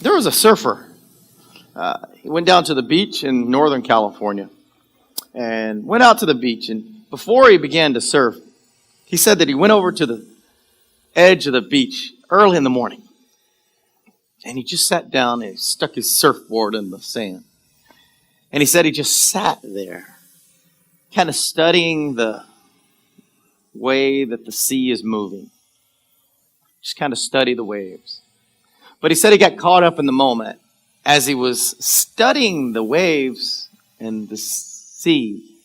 There was a surfer. He went down to the beach in Northern California and went out to the beach. And before he began to surf, he said that he went over to the edge of the beach early in the morning. And he just sat down and he stuck his surfboard in the sand. And he said he just sat there, kind of studying the way that the sea is moving. Just kind of study the waves. But he said he got caught up in the moment as he was studying the waves and the sea.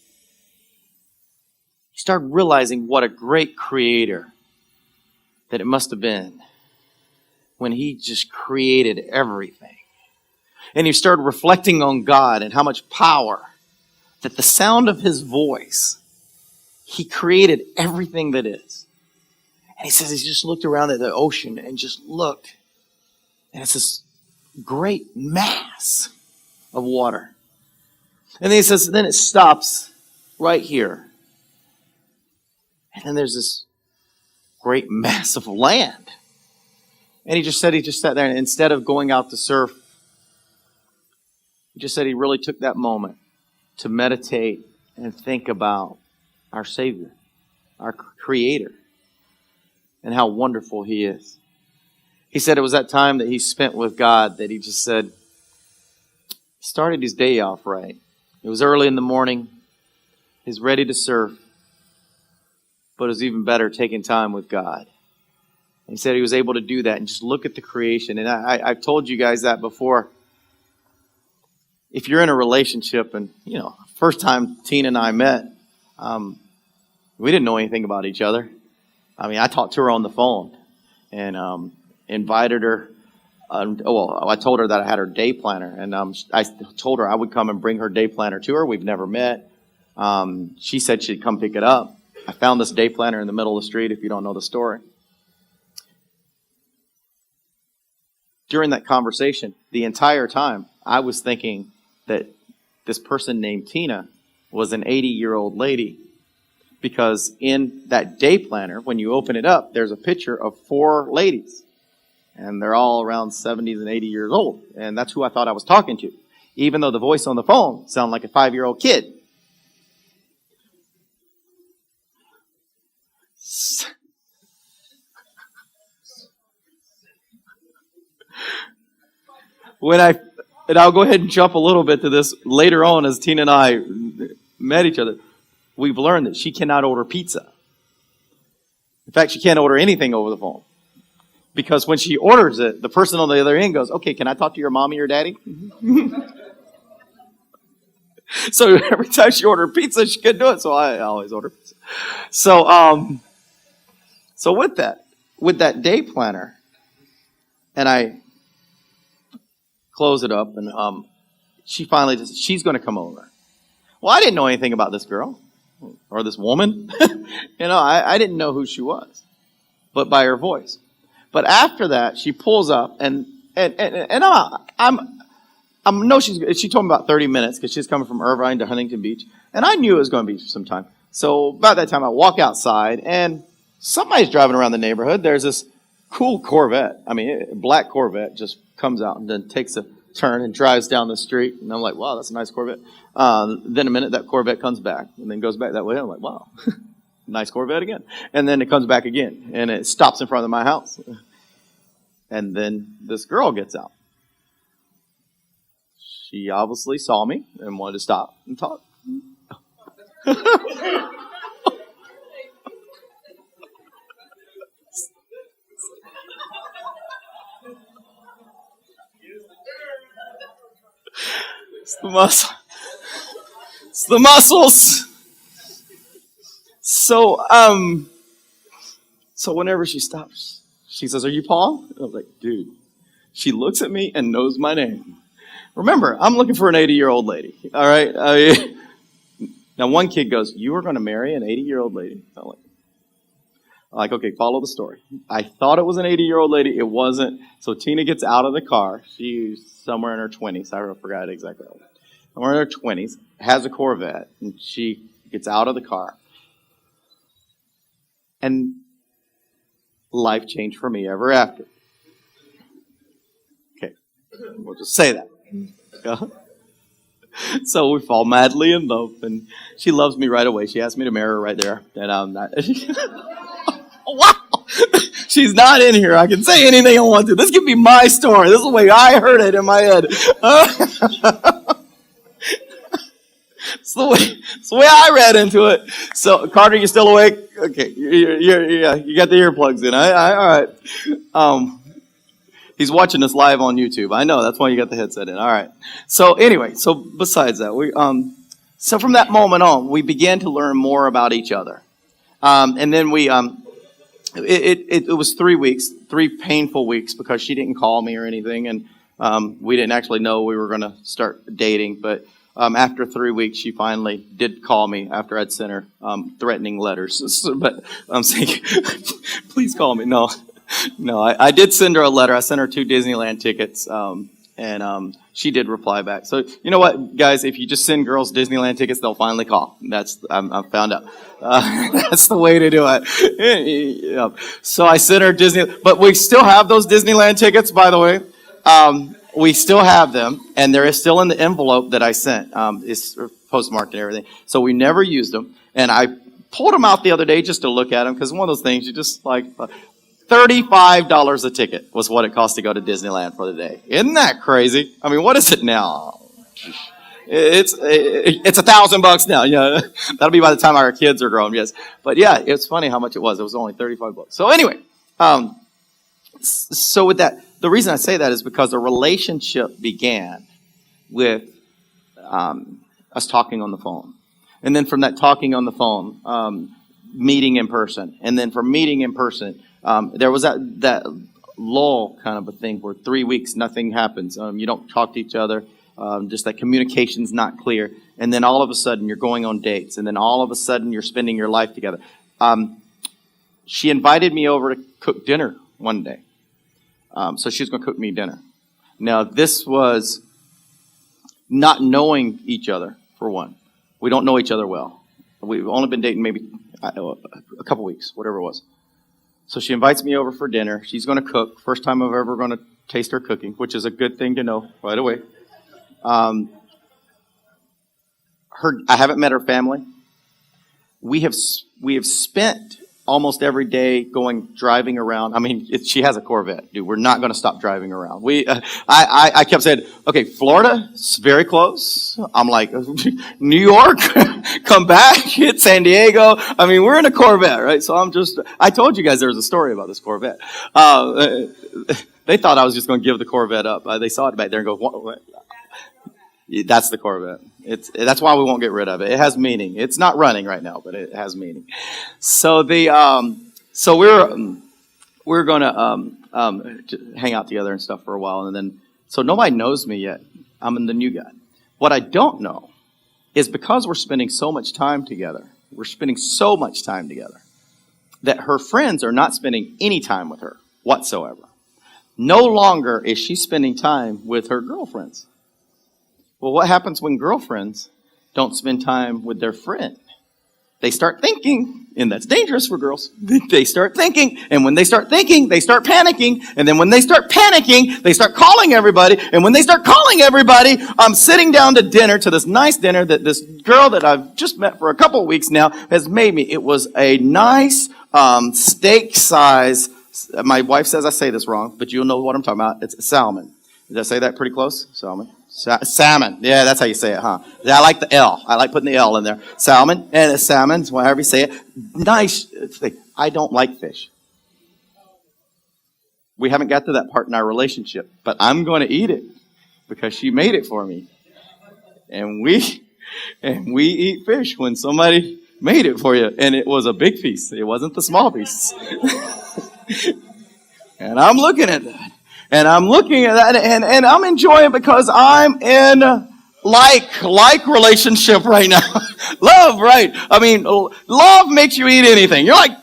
He started realizing what a great creator that it must have been when he just created everything. And he started reflecting on God and how much power that the sound of his voice, he created everything that is. And he says he just looked around at the ocean and just looked. And it's this great mass of water. And then he says, then it stops right here. And then there's this great mass of land. And he just sat there, and instead of going out to surf, he just said he really took that moment to meditate and think about our Savior, our Creator, and how wonderful He is. He said it was that time that he spent with God that he just said, he started his day off right. It was early in the morning. He's ready to surf. But it was even better taking time with God. He said he was able to do that and just look at the creation. And I've told you guys that before. If you're in a relationship and, first time Tina and I met, we didn't know anything about each other. I talked to her on the phone and invited her. I told her that I had her day planner. And I told her I would come and bring her day planner to her. We've never met. She said she'd come pick it up. I found this day planner in the middle of the street, if you don't know the story. During that conversation, the entire time, I was thinking that this person named Tina was an 80-year-old lady. Because in that day planner, when you open it up, there's a picture of 4 ladies. And they're all around 70s and 80 years old. And that's who I thought I was talking to. Even though the voice on the phone sounded like a 5-year-old kid. And I'll go ahead and jump a little bit to this later on as Tina and I met each other. We've learned that she cannot order pizza. In fact, she can't order anything over the phone. Because when she orders it, the person on the other end goes, okay, can I talk to your mommy or daddy? So every time she ordered pizza, she couldn't do it. So I always order pizza. So with that day planner, and I close it up, and she finally just, she's going to come over. Well, I didn't know anything about this girl or this woman. I didn't know who she was, but by her voice. But after that, she pulls up, and she told me about 30 minutes because she's coming from Irvine to Huntington Beach, and I knew it was going to be some time. So about that time, I walk outside, and somebody's driving around the neighborhood. There's this cool Corvette. Black Corvette just comes out and then takes a turn and drives down the street. And I'm like, wow, that's a nice Corvette. Then a minute, that Corvette comes back and then goes back that way. I'm like, wow, nice Corvette again. And then it comes back again and it stops in front of my house. And then this girl gets out. She obviously saw me and wanted to stop and talk. It's the muscles. So whenever she stops, she says, "Are you Paul?" I was like, dude. She looks at me and knows my name. Remember, I'm looking for an 80-year-old lady. All right. Now one kid goes, "You are going to marry an 80-year-old lady?" I'm like, okay, follow the story. I thought it was an 80-year-old lady. It wasn't. So Tina gets out of the car. She's somewhere in her 20s. I forgot exactly. Somewhere in her 20s, has a Corvette, and she gets out of the car. And life changed for me ever after. Okay, We'll just say that. So we fall madly in love, and she loves me right away. She asked me to marry her right there, and I'm not. Wow, she's not in here. I can say anything I want to. This could be my story. This is the way I heard it in my head. It's the way I read into it. So, Carter, you still awake? Okay, you got the earplugs in. All right. He's watching this live on YouTube. I know, that's why you got the headset in. All right. So anyway, so besides that, so from that moment on, we began to learn more about each other. And then it was 3 weeks, 3 painful weeks, because she didn't call me or anything, and we didn't actually know we were going to start dating. But after 3 weeks, she finally did call me after I'd sent her threatening letters. But I'm saying, please call me. No, I did send her a letter. I sent her 2 Disneyland tickets, and she did reply back. So you know what, guys? If you just send girls Disneyland tickets, they'll finally call. I've found out. That's the way to do it. Yeah. So I sent her Disney, but we still have those Disneyland tickets, by the way. We still have them, and they're still in the envelope that I sent. It's postmarked and everything. So we never used them, and I pulled them out the other day just to look at them, because one of those things you just like. $35 a ticket was what it cost to go to Disneyland for the day. Isn't that crazy? I mean, what is it now? It's $1,000 now. Yeah, that'll be by the time our kids are grown. Yes, but yeah, it's funny how much it was. It was only $35. So anyway, so with that, the reason I say that is because a relationship began with us talking on the phone, and then from that talking on the phone, meeting in person, and then from meeting in person. There was that lull kind of a thing where 3 weeks, nothing happens. You don't talk to each other. Just that communication's not clear. And then all of a sudden you're going on dates. And then all of a sudden you're spending your life together. She invited me over to cook dinner one day. So she was going to cook me dinner. Now this was not knowing each other, for one. We don't know each other well. We've only been dating maybe a couple weeks, whatever it was. So she invites me over for dinner. She's going to cook. First time I'm ever going to taste her cooking, which is a good thing to know right away. I haven't met her family. We have spent almost every day driving around. I mean, she has a Corvette, dude. We're not going to stop driving around. I kept saying, okay, Florida, it's very close. I'm like, New York, come back, hit San Diego. I mean, we're in a Corvette, right? So I told you guys there was a story about this Corvette. They thought I was just going to give the Corvette up. They saw it back there and go, what? That's the Corvette. That's why we won't get rid of it. It has meaning. It's not running right now, but it has meaning. So we're gonna hang out together and stuff for a while, and then so nobody knows me yet. I'm the new guy. What I don't know is because we're spending so much time together. We're spending so much time together that her friends are not spending any time with her whatsoever. No longer is she spending time with her girlfriends. Well, what happens when girlfriends don't spend time with their friend? They start thinking, and that's dangerous for girls. They start thinking, and when they start thinking, they start panicking, and then when they start panicking, they start calling everybody, and when they start calling everybody, I'm sitting down to dinner, to this nice dinner that this girl that I've just met for a couple of weeks now has made me. It was a nice steak size. My wife says I say this wrong, but you'll know what I'm talking about. It's salmon. Did I say that pretty close? Salmon. Salmon. Yeah, that's how you say it, huh? I like the L. I like putting the L in there. Salmon. And it's salmon, however you say it. Nice thing. I don't like fish. We haven't got to that part in our relationship, but I'm going to eat it because she made it for me. And we eat fish when somebody made it for you. And it was a big piece. It wasn't the small piece. And I'm looking at that. And I'm looking at that, and I'm enjoying it because I'm in like relationship right now. Love, right? I mean, love makes you eat anything. You're like,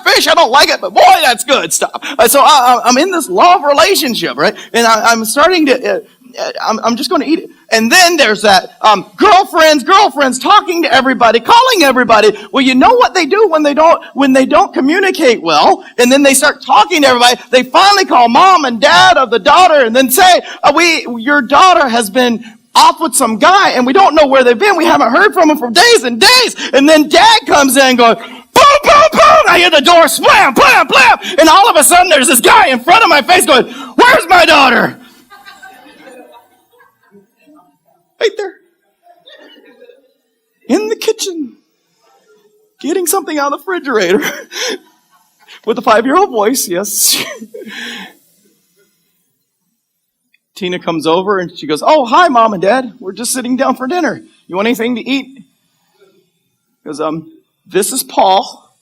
fish, I don't like it, but boy, that's good stuff. So I'm in this love relationship, right? And I'm starting to I'm just going to eat it. And then there's that girlfriends talking to everybody, calling everybody. Well, you know what they do when they don't communicate well, and then they start talking to everybody. They finally call mom and dad of the daughter, and then say, your daughter has been off with some guy, and we don't know where they've been. We haven't heard from them for days and days. And then dad comes in and goes, boom, boom, boom. I hear the door slam, blam, blam. And all of a sudden, there's this guy in front of my face going, where's my daughter? Right there. In the kitchen. Getting something out of the refrigerator. With a 5-year-old voice, yes. Tina comes over and she goes, oh, hi, Mom and Dad. We're just sitting down for dinner. You want anything to eat? He goes, this is Paul.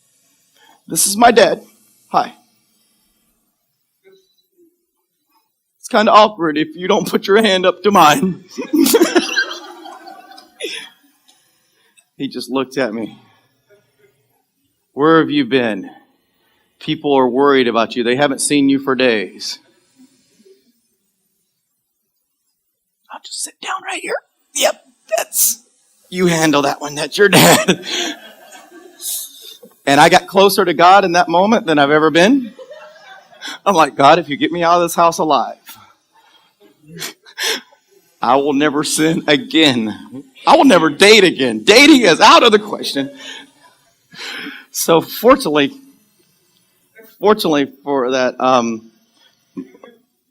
This is my dad. Hi. It's kind of awkward if you don't put your hand up to mine. He just looked at me. Where have you been? People are worried about you. They haven't seen you for days. I'll just sit down right here. Yep, you handle that one. That's your dad. And I got closer to God in that moment than I've ever been. I'm like, God, if you get me out of this house alive, I will never sin again. I will never date again. Dating is out of the question. So fortunately for that,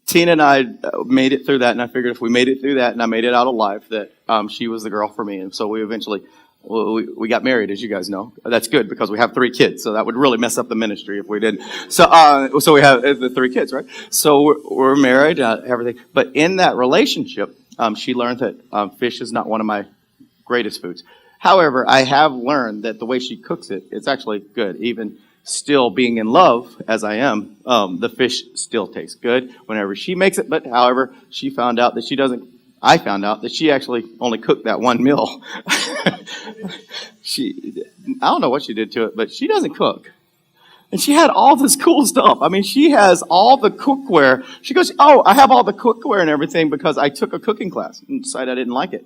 Tina and I made it through that, and I figured if we made it through that and I made it out alive, that she was the girl for me. And so we eventually, we got married, as you guys know. That's good because we have 3 kids, so that would really mess up the ministry if we didn't. So we have the 3 kids, right? So we're married, everything. But in that relationship, she learned that fish is not one of my greatest foods. However, I have learned that the way she cooks it, it's actually good. Even still being in love, as I am, the fish still tastes good whenever she makes it. But however, I found out that she actually only cooked that one meal. I don't know what she did to it, but she doesn't cook. And she had all this cool stuff. I mean, she has all the cookware. She goes, oh, I have all the cookware and everything because I took a cooking class and decided I didn't like it.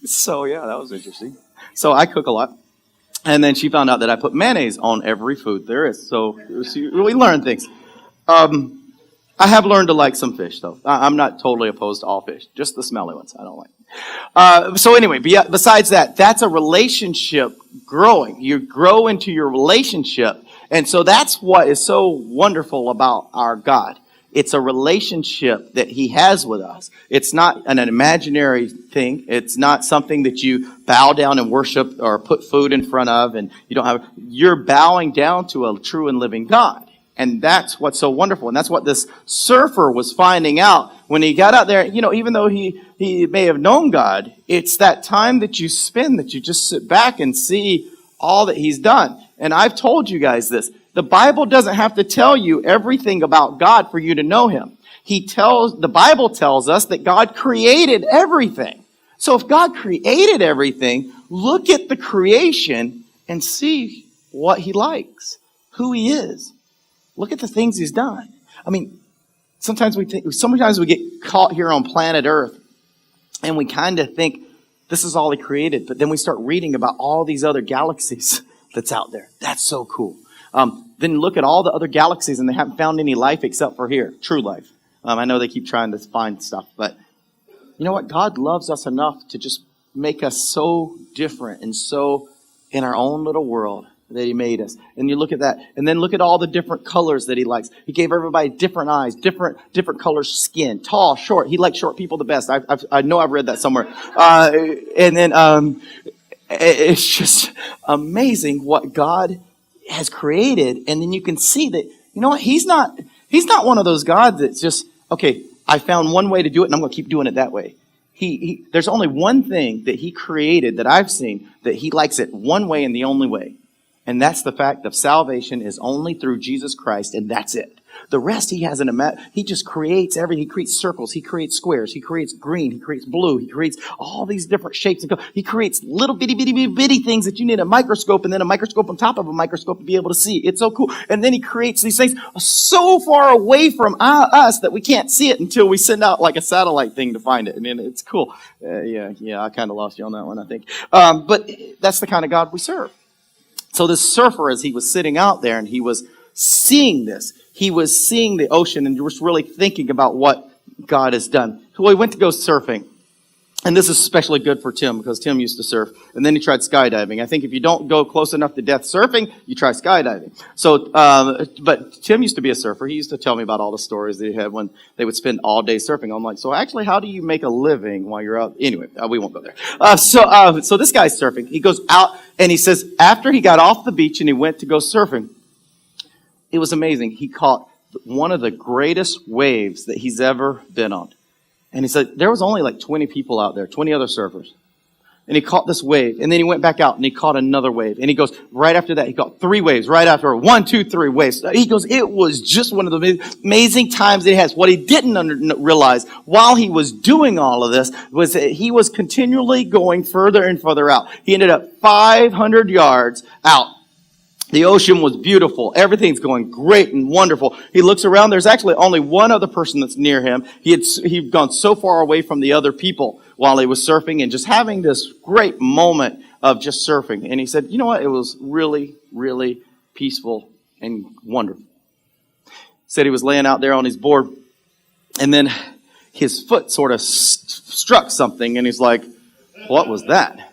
So yeah, that was interesting. So I cook a lot. And then she found out that I put mayonnaise on every food there is. So we learn things. I have learned to like some fish, though. I'm not totally opposed to all fish. Just the smelly ones I don't like. So anyway, besides that, that's a relationship growing. You grow into your relationship. And so that's what is so wonderful about our God. It's a relationship that he has with us. It's not an imaginary thing. It's not something that you bow down and worship or put food in front of and you're bowing down to a true and living God. And that's what's so wonderful. And that's what this surfer was finding out when he got out there. Even though he may have known God, it's that time that you spend that you just sit back and see all that he's done. And I've told you guys this. The Bible doesn't have to tell you everything about God for you to know him. The Bible tells us that God created everything. So if God created everything, look at the creation and see what he likes, who he is. Look at the things he's done. I mean, sometimes we get caught here on planet Earth and we kind of think this is all he created. But then we start reading about all these other galaxies that's out there. That's so cool. Then look at all the other galaxies and they haven't found any life except for here, true life. I know they keep trying to find stuff, but you know what? God loves us enough to just make us so different and so in our own little world that he made us. And you look at that, and then look at all the different colors that he likes. He gave everybody different eyes, different colors skin, tall, short. He likes short people the best. I know I've read that somewhere. And then it's just amazing what God has created. And then you can see that, you know what? He's not one of those gods that's just, okay, I found one way to do it and I'm going to keep doing it that way. There's only one thing that he created that I've seen that he likes it one way and the only way. And that's the fact of salvation is only through Jesus Christ, and that's it. The rest he has he just creates everything. He creates circles, he creates squares, he creates green, he creates blue, he creates all these different shapes and colors. He creates little bitty things that you need a microscope and then a microscope on top of a microscope to be able to see. It's so cool. And then he creates these things so far away from us that we can't see it until we send out like a satellite thing to find it. And then it's cool. Yeah, I kind of lost you on that one, I think. But that's the kind of God we serve. So this surfer, as he was sitting out there and he was seeing this, he was seeing the ocean and was really thinking about what God has done. So he went to go surfing. And this is especially good for Tim because Tim used to surf. And then he tried skydiving. I think if you don't go close enough to death surfing, you try skydiving. So, but Tim used to be a surfer. He used to tell me about all the stories that he had when they would spend all day surfing. I'm like, so actually, how do you make a living while you're out? Anyway, we won't go there. So this guy's surfing. He goes out and he says, after he got off the beach and he went to go surfing, it was amazing. He caught one of the greatest waves that he's ever been on. And he said, there was only like 20 people out there, 20 other surfers. And he caught this wave. And then he went back out and he caught another wave. And he goes, right after that, he caught 3 waves. Right after 1, 2, 3 waves. He goes, it was just one of the amazing times that he has. What he didn't realize while he was doing all of this was that he was continually going further and further out. He ended up 500 yards out. The ocean was beautiful. Everything's going great and wonderful. He looks around. There's actually only one other person that's near him. He'd gone so far away from the other people while he was surfing and just having this great moment of just surfing. And he said, you know what? It was really, really peaceful and wonderful. He said he was laying out there on his board and then his foot sort of struck something and he's like, what was that?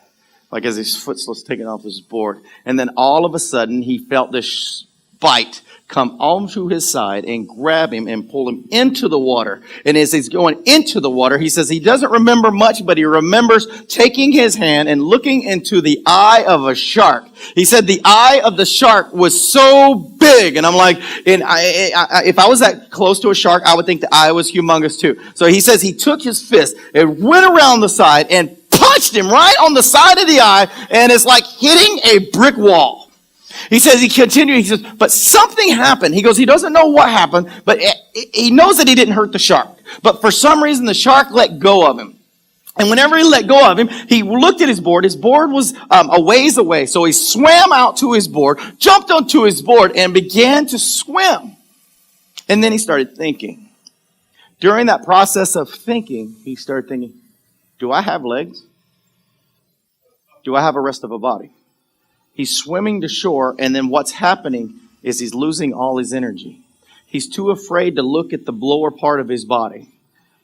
Like as his foot was taken off his board. And then all of a sudden, he felt this bite come onto his side and grab him and pull him into the water. And as he's going into the water, he says he doesn't remember much, but he remembers taking his hand and looking into the eye of a shark. He said the eye of the shark was so big. And I'm like, if I was that close to a shark, I would think the eye was humongous too. So he says he took his fist and went around the side and punched him right on the side of the eye, and it's like hitting a brick wall. He says he continued, he says, but something happened. He goes, he doesn't know what happened, but he knows that he didn't hurt the shark. But for some reason, the shark let go of him. And whenever he let go of him, he looked at his board. His board was a ways away. So he swam out to his board, jumped onto his board, and began to swim. And then he started thinking. During that process of thinking, he started thinking, do I have legs? Do I have a rest of a body? He's swimming to shore, and then what's happening is he's losing all his energy. He's too afraid to look at the lower part of his body.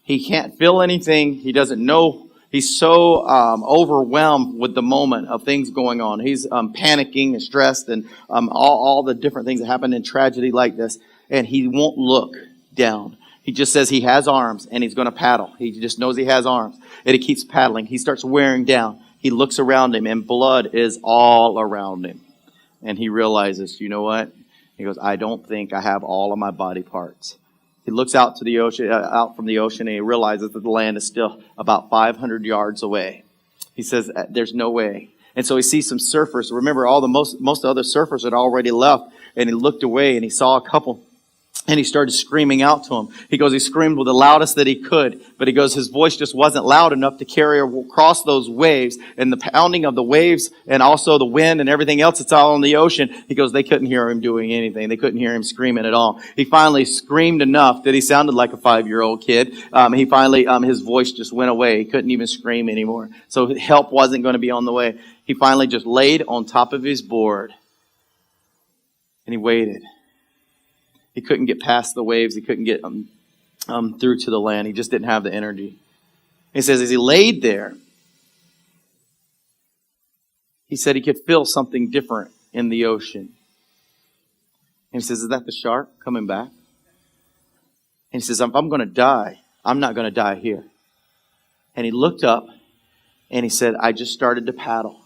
He can't feel anything. He doesn't know. He's so overwhelmed with the moment of things going on. He's panicking and stressed and all the different things that happen in tragedy like this, and he won't look down. He just says he has arms and he's going to paddle. He just knows he has arms. And he keeps paddling. He starts wearing down. He looks around him and blood is all around him. And he realizes, you know what? He goes, I don't think I have all of my body parts. He looks out to the ocean, out from the ocean, and he realizes that the land is still about 500 yards away. He says, there's no way. And so he sees some surfers. Remember, most of the other surfers had already left. And he looked away and he saw a couple. And he started screaming out to him. He goes, he screamed with the loudest that he could. But he goes, his voice just wasn't loud enough to carry across those waves. And the pounding of the waves and also the wind and everything else that's all in the ocean. He goes, they couldn't hear him doing anything. They couldn't hear him screaming at all. He finally screamed enough that he sounded like a 5-year-old kid. He finally, his voice just went away. He couldn't even scream anymore. So help wasn't going to be on the way. He finally just laid on top of his board. And he waited. He couldn't get past the waves. He couldn't get through to the land. He just didn't have the energy. He says as he laid there, he said he could feel something different in the ocean. And he says, is that the shark coming back? And he says, if I'm going to die, I'm not going to die here. And he looked up and he said, I just started to paddle.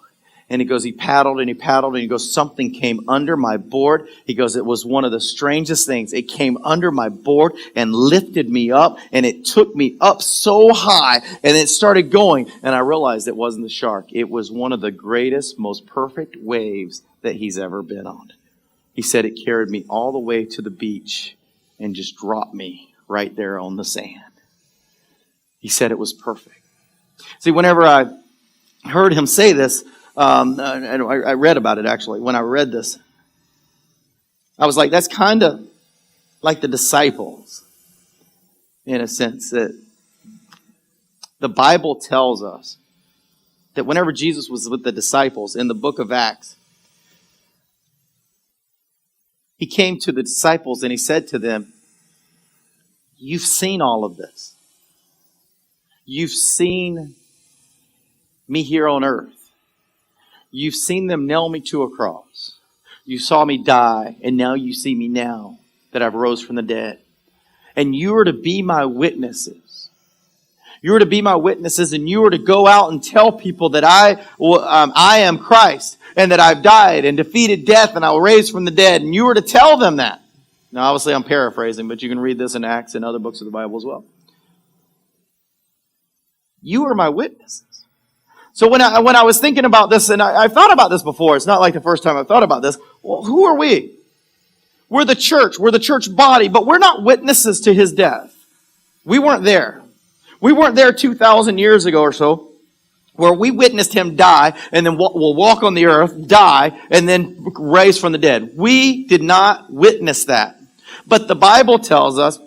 And he goes, he paddled and he paddled and he goes, something came under my board. He goes, it was one of the strangest things. It came under my board and lifted me up, and it took me up so high, and it started going. And I realized it wasn't the shark. It was one of the greatest, most perfect waves that he's ever been on. He said it carried me all the way to the beach and just dropped me right there on the sand. He said it was perfect. See, whenever I heard him say this, I read about it actually. When I read this, I was like, that's kind of like the disciples, in a sense, that the Bible tells us that whenever Jesus was with the disciples in the book of Acts, he came to the disciples and he said to them, you've seen all of this. You've seen me here on earth. You've seen them nail me to a cross. You saw me die, and now you see me now that I've rose from the dead. And you are to be my witnesses. You are to be my witnesses, and you are to go out and tell people that I am Christ, and that I've died and defeated death, and I will raise from the dead. And you are to tell them that. Now, obviously, I'm paraphrasing, but you can read this in Acts and other books of the Bible as well. You are my witnesses. So when I was thinking about this, and I've thought about this before, it's not like the first time I've thought about this. Well, who are we? We're the church body, but we're not witnesses to his death. We weren't there. We weren't there 2,000 years ago or so, where we witnessed him die, and then we'll walk on the earth, die, and then raise from the dead. We did not witness that. But the Bible tells us,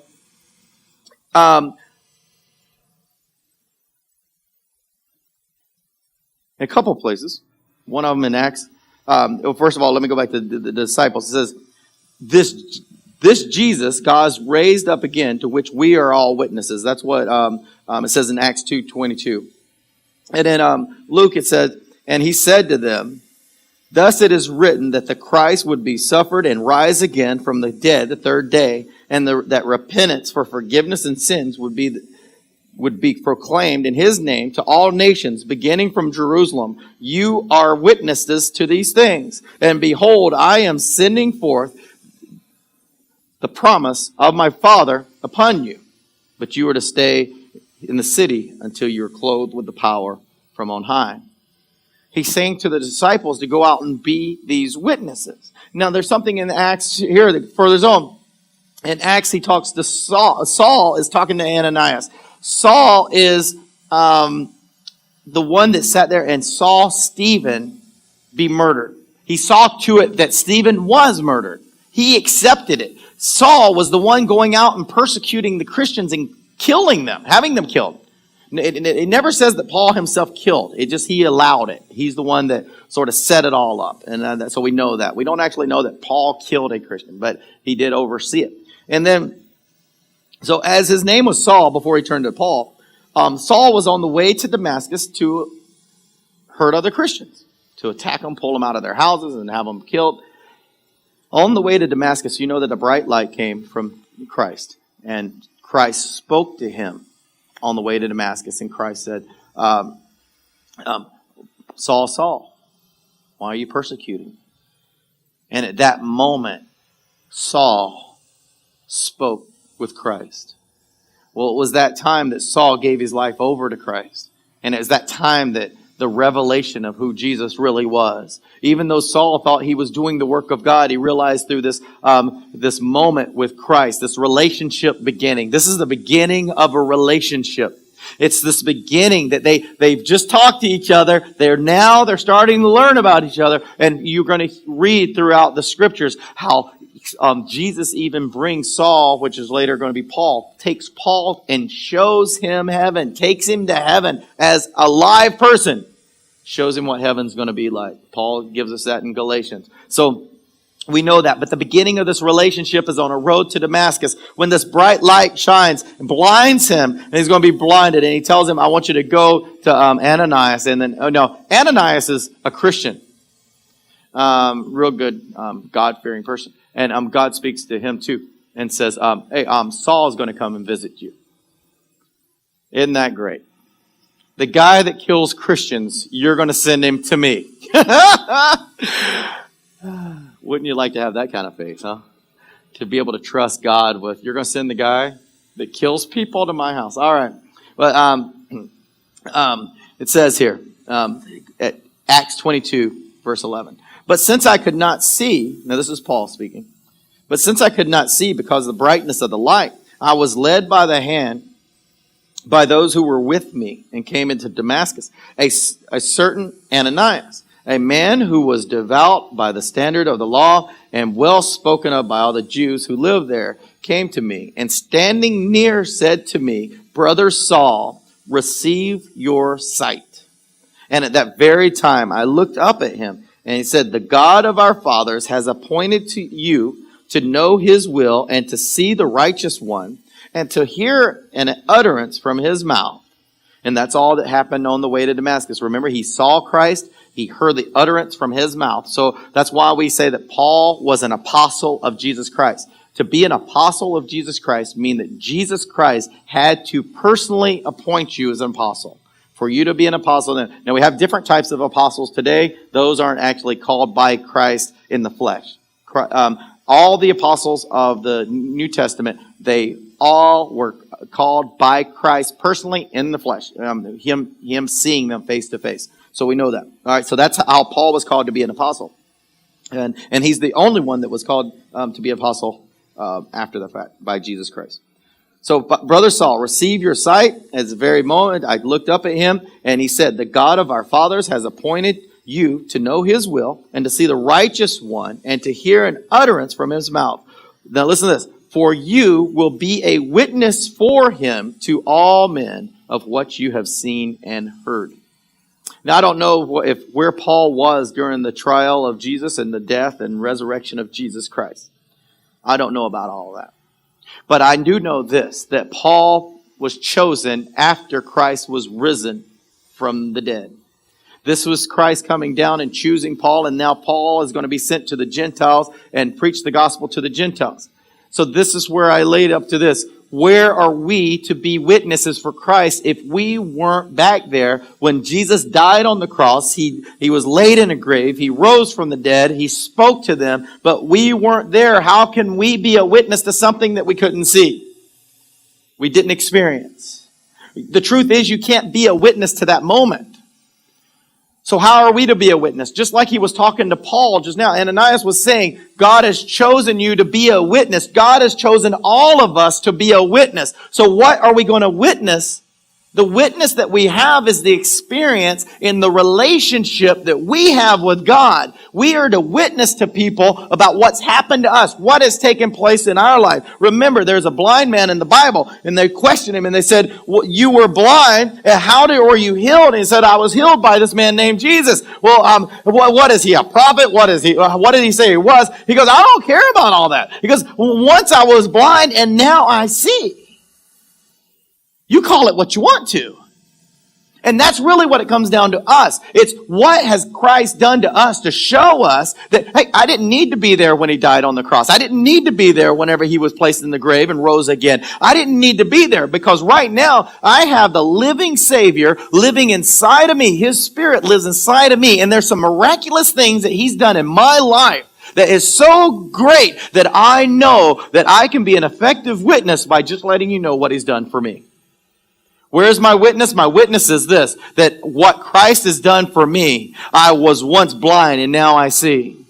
a couple places. One of them in Acts. First of all, let me go back to the disciples. It says, this Jesus, God's raised up again, to which we are all witnesses. That's what it says in Acts 2:22. And then Luke, it said, and he said to them, thus it is written that the Christ would be suffered and rise again from the dead the third day, and that repentance for forgiveness and sins would be proclaimed in his name to all nations, beginning from Jerusalem. You are witnesses to these things. And behold, I am sending forth the promise of my Father upon you. But you are to stay in the city until you are clothed with the power from on high. He's saying to the disciples to go out and be these witnesses. Now, there's something in Acts here that furthers on. In Acts, he talks to Saul. Saul is talking to Ananias. Saul is the one that sat there and saw Stephen be murdered. He saw to it that Stephen was murdered. He accepted it. Saul was the one going out and persecuting the Christians and killing them, having them killed. It never says that Paul himself killed. It just, he allowed it. He's the one that sort of set it all up. And so we know that. We don't actually know that Paul killed a Christian, but he did oversee it. And then, so as his name was Saul before he turned to Paul, Saul was on the way to Damascus to hurt other Christians, to attack them, pull them out of their houses and have them killed. On the way to Damascus, you know that a bright light came from Christ. And Christ spoke to him on the way to Damascus. And Christ said, Saul, Saul, why are you persecuting? And at that moment, Saul spoke with Christ. Well, it was that time that Saul gave his life over to Christ. And it was that time that the revelation of who Jesus really was. Even though Saul thought he was doing the work of God, he realized through this moment with Christ, this relationship beginning. This is the beginning of a relationship. It's this beginning that they've just talked to each other. They're starting to learn about each other. And you're going to read throughout the scriptures how Jesus even brings Saul, which is later going to be Paul, takes Paul and shows him heaven, takes him to heaven as a live person, shows him what heaven's going to be like. Paul gives us that in Galatians. So we know that. But the beginning of this relationship is on a road to Damascus when this bright light shines and blinds him, and he's going to be blinded. And he tells him, I want you to go to Ananias. And then, Ananias is a Christian. Real good, God-fearing person. And God speaks to him too and says, hey, Saul is going to come and visit you. Isn't that great? the guy that kills Christians, you're going to send him to me. Wouldn't you like to have that kind of faith, huh? To be able to trust God with, you're going to send the guy that kills people to my house. All right. But it says here, at Acts 22, verse 11. But since I could not see, now this is Paul speaking, but since I could not see because of the brightness of the light, I was led by the hand by those who were with me and came into Damascus. A certain Ananias, a man who was devout by the standard of the law and well spoken of by all the Jews who lived there, came to me and standing near said to me, Brother Saul, receive your sight. And at that very time I looked up at him and he said, the God of our fathers has appointed to you to know his will and to see the righteous one and to hear an utterance from his mouth. And that's all that happened on the way to Damascus. Remember, he saw Christ. He heard the utterance from his mouth. So that's why we say that Paul was an apostle of Jesus Christ. To be an apostle of Jesus Christ means that Jesus Christ had to personally appoint you as an apostle. For you to be an apostle. Now we have different types of apostles today. Those aren't actually called by Christ in the flesh. All the apostles of the New Testament, they all were called by Christ personally in the flesh. Him seeing them face to face. So we know that. All right, so that's how Paul was called to be an apostle. And he's the only one that was called to be an apostle after the fact by Jesus Christ. So, Brother Saul, receive your sight. At the very moment, I looked up at him, and he said, the God of our fathers has appointed you to know his will, and to see the righteous one, and to hear an utterance from his mouth. Now listen to this. For you will be a witness for him to all men of what you have seen and heard. Now, I don't know if where Paul was during the trial of Jesus and the death and resurrection of Jesus Christ. I don't know about all of that. But I do know this, that Paul was chosen after Christ was risen from the dead. This was Christ coming down and choosing Paul, and now Paul is going to be sent to the Gentiles and preach the gospel to the Gentiles. So this is where I laid up to this. Where are we to be witnesses for Christ if we weren't back there when Jesus died on the cross? He was laid in a grave. He rose from the dead. He spoke to them, but we weren't there. How can we be a witness to something that we couldn't see? We didn't experience. The truth is, you can't be a witness to that moment. So how are we to be a witness? Just like he was talking to Paul just now, Ananias was saying, God has chosen you to be a witness. God has chosen all of us to be a witness. So what are we going to witness? The witness that we have is the experience in the relationship that we have with God. We are to witness to people about what's happened to us, what has taken place in our life. Remember, there's a blind man in the Bible, and they questioned him, and they said, well, you were blind, and were you healed? And he said, I was healed by this man named Jesus. Well, what is he, a prophet? What is he? What did he say he was? He goes, I don't care about all that. He goes, once I was blind, and now I see. You call it what you want to. And that's really what it comes down to us. It's what has Christ done to us to show us that, hey, I didn't need to be there when he died on the cross. I didn't need to be there whenever he was placed in the grave and rose again. I didn't need to be there because right now I have the living Savior living inside of me. His Spirit lives inside of me. And there's some miraculous things that he's done in my life that is so great that I know that I can be an effective witness by just letting you know what he's done for me. Where's my witness? My witness is this, that what Christ has done for me, I was once blind and now I see.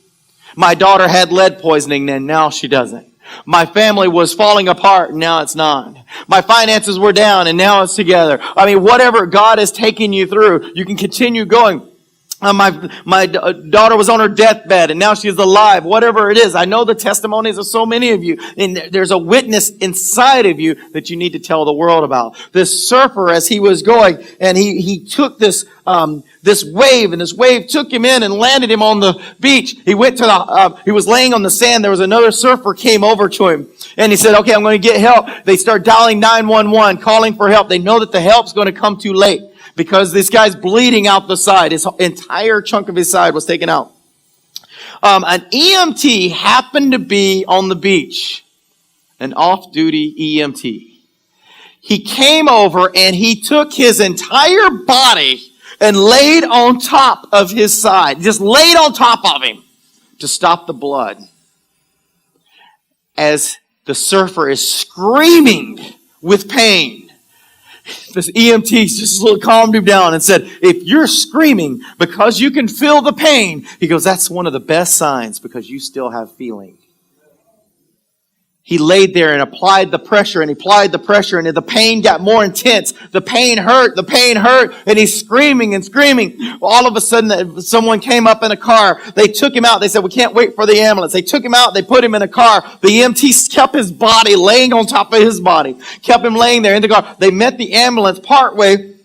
My daughter had lead poisoning and now she doesn't. My family was falling apart and now it's not. My finances were down and now it's together. I mean, whatever God has taken you through, you can continue going. My daughter was on her deathbed and now she's alive. Whatever it is, I know the testimonies of so many of you. And there's a witness inside of you that you need to tell the world about. This surfer, as he was going, and he took this wave, and this wave took him in and landed him on the beach. He went to he was laying on the sand. There was another surfer came over to him, and he said, "Okay, I'm going to get help." They start dialing 911, calling for help. They know that the help's going to come too late, because this guy's bleeding out the side. His entire chunk of his side was taken out. An EMT happened to be on the beach. An off-duty EMT. He came over and he took his entire body and laid on top of his side. Just laid on top of him to stop the blood. As the surfer is screaming with pain, this EMT just calmed him down and said, if you're screaming because you can feel the pain, he goes, that's one of the best signs because you still have feeling. He laid there and applied the pressure, and he applied the pressure, and the pain got more intense. The pain hurt, and he's screaming and screaming. All of a sudden, someone came up in a car. They took him out. They said, we can't wait for the ambulance. They took him out. They put him in a car. The EMT kept his body laying on top of his body. Kept him laying there in the car. They met the ambulance partway.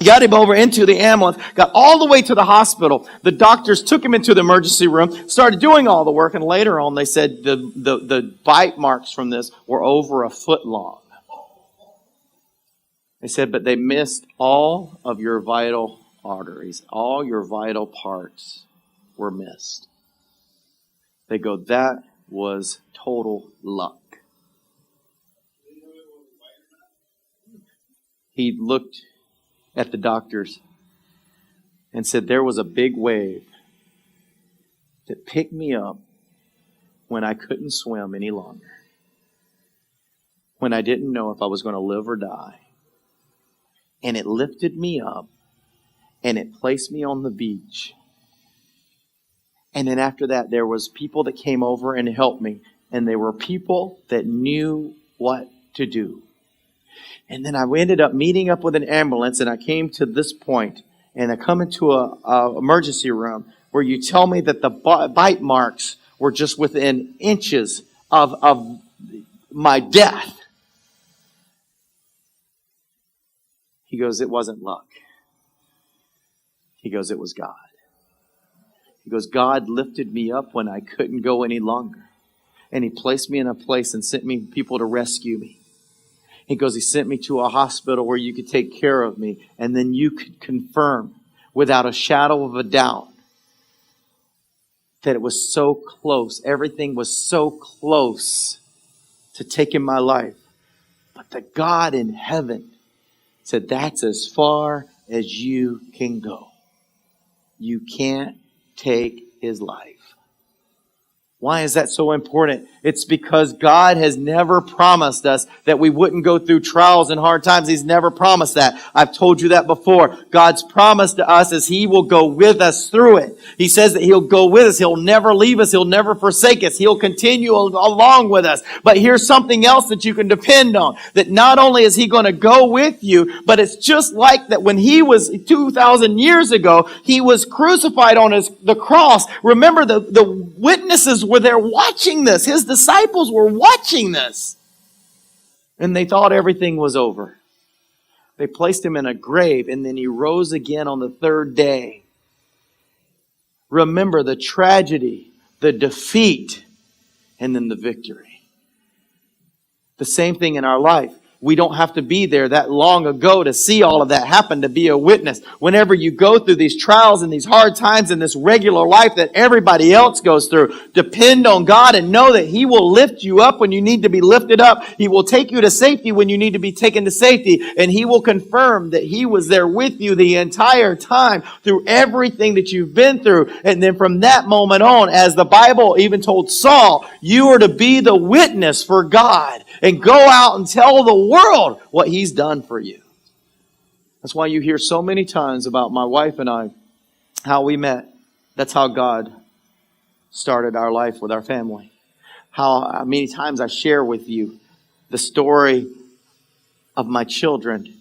Got him over into the ambulance, got all the way to the hospital. The doctors took him into the emergency room, started doing all the work, and later on they said the bite marks from this were over a foot long. They said, but they missed all of your vital arteries. All your vital parts were missed. They go, that was total luck. He looked at the doctors and said, there was a big wave that picked me up when I couldn't swim any longer. When I didn't know if I was going to live or die. And it lifted me up and it placed me on the beach. And then after that, there was people that came over and helped me. And they were people that knew what to do. And then I ended up meeting up with an ambulance, and I came to this point, and I come into a emergency room where you tell me that the bite marks were just within inches of my death. He goes, it wasn't luck. He goes, it was God. He goes, God lifted me up when I couldn't go any longer. And He placed me in a place and sent me people to rescue me. He goes, He sent me to a hospital where you could take care of me. And then you could confirm without a shadow of a doubt that it was so close. Everything was so close to taking my life. But the God in heaven said, that's as far as you can go. You can't take his life. Why is that so important? It's because God has never promised us that we wouldn't go through trials and hard times. He's never promised that. I've told you that before. God's promise to us is He will go with us through it. He says that He'll go with us. He'll never leave us. He'll never forsake us. He'll continue along with us. But here's something else that you can depend on. That not only is He going to go with you, but it's just like that when He was 2,000 years ago, He was crucified on the cross. Remember, the witnesses were there watching this. His disciples were watching this. And they thought everything was over. They placed Him in a grave, and then He rose again on the third day. Remember the tragedy, the defeat, and then the victory. The same thing in our life. We don't have to be there that long ago to see all of that happen, to be a witness. Whenever you go through these trials and these hard times in this regular life that everybody else goes through, depend on God and know that He will lift you up when you need to be lifted up. He will take you to safety when you need to be taken to safety. And He will confirm that He was there with you the entire time through everything that you've been through. And then from that moment on, as the Bible even told Saul, you are to be the witness for God and go out and tell the world what He's done for you. That's why you hear so many times about my wife and I, how we met. That's how God started our life with our family. How many times I share with you the story of my children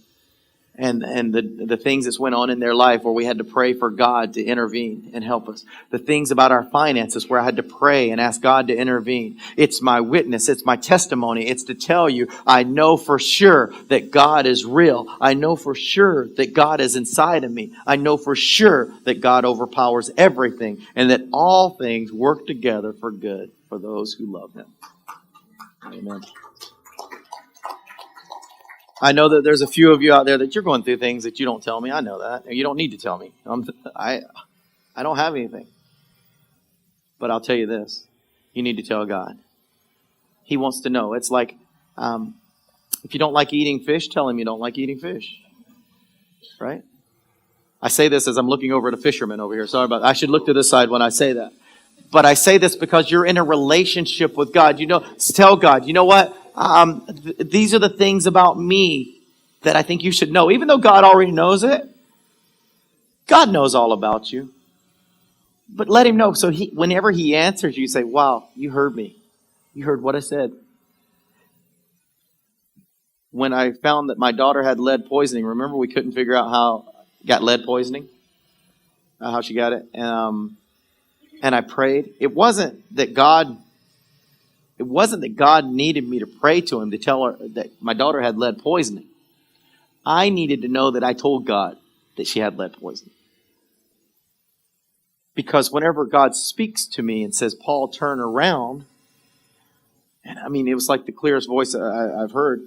and the things that's went on in their life where we had to pray for God to intervene and help us. The things about our finances where I had to pray and ask God to intervene. It's my witness. It's my testimony. It's to tell you, I know for sure that God is real. I know for sure that God is inside of me. I know for sure that God overpowers everything and that all things work together for good for those who love Him. Amen. I know that there's a few of you out there that you're going through things that you don't tell me. I know that. You don't need to tell me. I don't have anything. But I'll tell you this. You need to tell God. He wants to know. It's like If you don't like eating fish, tell him you don't like eating fish. Right? I say this as I'm looking over at a fisherman over here. Sorry about that. I should look to this side when I say that. But I say this because you're in a relationship with God. You know, tell God, you know what? These are the things about me that I think you should know. Even though God already knows it, God knows all about you. But let him know. So whenever he answers you, say, wow, you heard me. You heard what I said. When I found that my daughter had lead poisoning, remember we couldn't figure out how got lead poisoning? How she got it. And I prayed. It wasn't that God needed me to pray to him to tell her that my daughter had lead poisoning. I needed to know that I told God that she had lead poisoning. Because whenever God speaks to me and says, Paul, turn around, and I mean, it was like the clearest voice I've heard,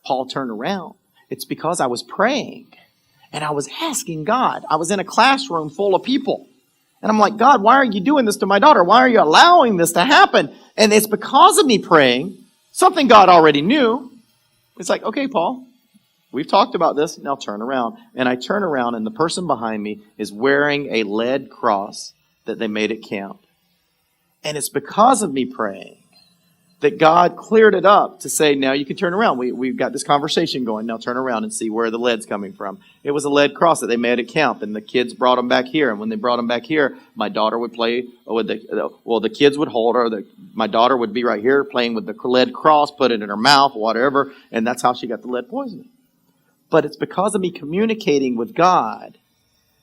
Paul, turn around. It's because I was praying and I was asking God. I was in a classroom full of people. And I'm like, God, why are you doing this to my daughter? Why are you allowing this to happen? And it's because of me praying, something God already knew. It's like, okay, Paul, we've talked about this. Now turn around. And I turn around and the person behind me is wearing a lead cross that they made at camp. And it's because of me praying that God cleared it up to say, now you can turn around. We've got this conversation going. Now turn around and see where the lead's coming from. It was a lead cross that they made at camp, and the kids brought them back here. And when they brought them back here, my daughter would play with the kids would hold her. My daughter would be right here playing with the lead cross, put it in her mouth, whatever. And that's how she got the lead poisoning. But it's because of me communicating with God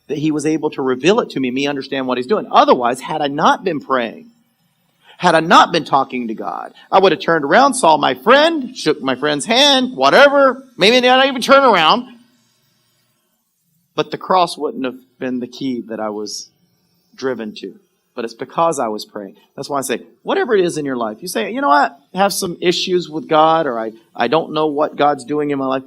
that he was able to reveal it to me understand what he's doing. Otherwise, had I not been praying, had I not been talking to God, I would have turned around, saw my friend, shook my friend's hand, whatever. Maybe not even turn around. But the cross wouldn't have been the key that I was driven to. But it's because I was praying. That's why I say, whatever it is in your life, you say, you know what, I have some issues with God, or I don't know what God's doing in my life.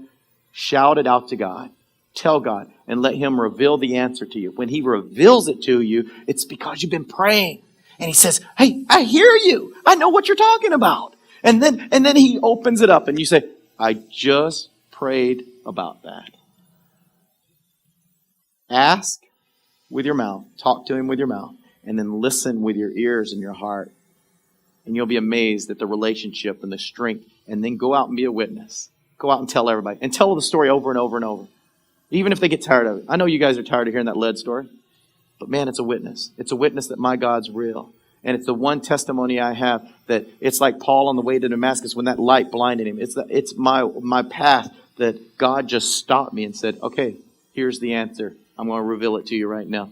Shout it out to God. Tell God and let him reveal the answer to you. When he reveals it to you, it's because you've been praying. And he says, hey, I hear you. I know what you're talking about. And then he opens it up and you say, I just prayed about that. Ask with your mouth. Talk to him with your mouth. And then listen with your ears and your heart. And you'll be amazed at the relationship and the strength. And then go out and be a witness. Go out and tell everybody. And tell the story over and over and over. Even if they get tired of it. I know you guys are tired of hearing that lead story. But man, it's a witness. It's a witness that my God's real. And it's the one testimony I have that it's like Paul on the way to Damascus when that light blinded him. It's my path that God just stopped me and said, okay, here's the answer. I'm going to reveal it to you right now.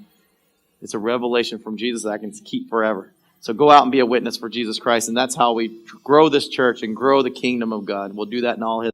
It's a revelation from Jesus that I can keep forever. So go out and be a witness for Jesus Christ. And that's how we grow this church and grow the kingdom of God. We'll do that in all his